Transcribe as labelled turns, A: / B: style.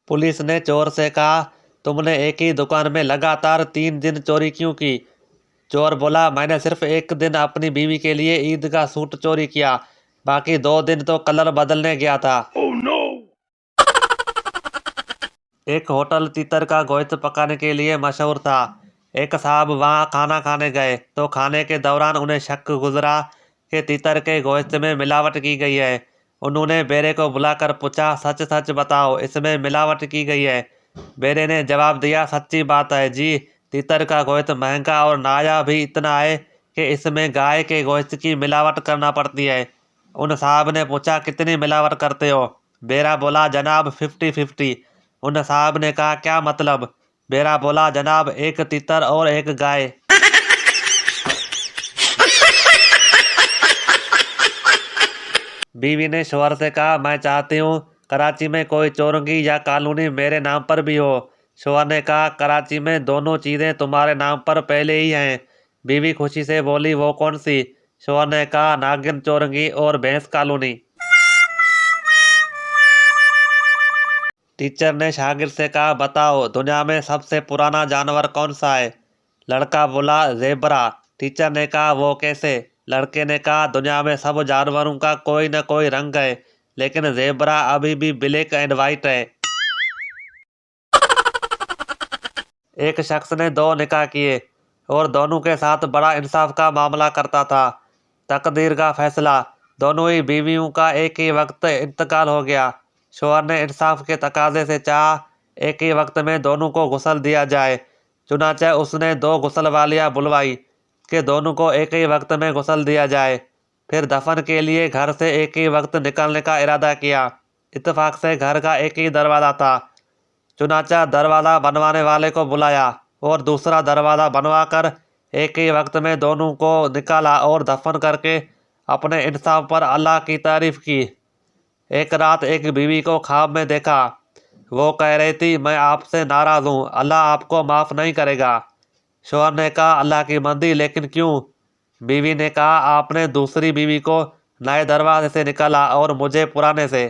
A: Police ने चोर से कहा, तुमने एक ही दुकान में लगातार 3 दिन चोरी क्यों की? चोर बोला, मैंने सिर्फ एक दिन अपनी बीवी के लिए ईद का सूट चोरी किया, बाकी 2 दिन तो कलर बदलने गया था।
B: Oh no!
A: एक होटल तीतर का गोश्त पकाने के लिए मशहूर था। एक साहब वहां खाना खाने गए तो खाने के दौरान उन्हें शक गुजरा कि तीतर के गोश्त में मिलावट की गई है। उन्होंने बेरे को बुलाकर पूछा, सच सच बताओ, इसमें मिलावट की गई है? बेरे ने जवाब दिया, सच्ची बात है जी, तीतर का गोश्त महंगा और नाया भी इतना है कि इसमें गाय के गोश्त की मिलावट करना पड़ती है। उन साहब ने पूछा, कितनी मिलावट करते हो? बेरा बोला, जनाब 50-50। उन साहब ने कहा, क्या मतलब? बेरा बोला, जनाब एक तीतर और एक गाय। बीवी ने शोहर से कहा, मैं चाहती हूँ कराची में कोई चौरंगी या कॉलोनी मेरे नाम पर भी हो। शोहर ने कहा, कराची में दोनों चीज़ें तुम्हारे नाम पर पहले ही हैं। बीवी खुशी से बोली, वो कौन सी? शोहर ने कहा, नागिन चौरंगी और भैंस कॉलोनी। टीचर ने शागिर्द से कहा, बताओ दुनिया में सबसे पुराना जानवर कौन सा है? लड़का बोला, ज़ेबरा। टीचर ने कहा, वो कैसे? लड़के ने कहा, दुनिया में सब जानवरों का कोई न कोई रंग है, लेकिन ज़ेबरा अभी भी ब्लैक एंड वाइट है। एक शख्स ने 2 निकाह किए और दोनों के साथ बड़ा इंसाफ का मामला करता था। तकदीर का फैसला, दोनों ही बीवियों का एक ही वक्त इंतकाल हो गया। शोहर ने इंसाफ के तकाजे से चाहा, एक ही वक्त में दोनों को गुस्ल दिया जाए। चुनाचे उसने 2 गुस्ल वालियाँ बुलवाई कि दोनों को एक ही वक्त में गुस्ल दिया जाए। फिर दफन के लिए घर से एक ही वक्त निकलने का इरादा किया। इत्तेफाक से घर का एक ही दरवाज़ा था। चुनाचा दरवाज़ा बनवाने वाले को बुलाया और दूसरा दरवाज़ा बनवाकर एक ही वक्त में दोनों को निकाला और दफन करके अपने इंसाफ पर अल्लाह की तारीफ की। एक रात एक बीवी को ख्वाब में देखा। वो कह रही थी, मैं आपसे नाराज़ हूँ, अल्लाह आपको माफ़ नहीं करेगा। शोहर ने कहा, अल्लाह की मंदी, लेकिन क्यों? बीवी ने कहा, आपने दूसरी बीवी को नए दरवाजे से निकाला और मुझे पुराने से।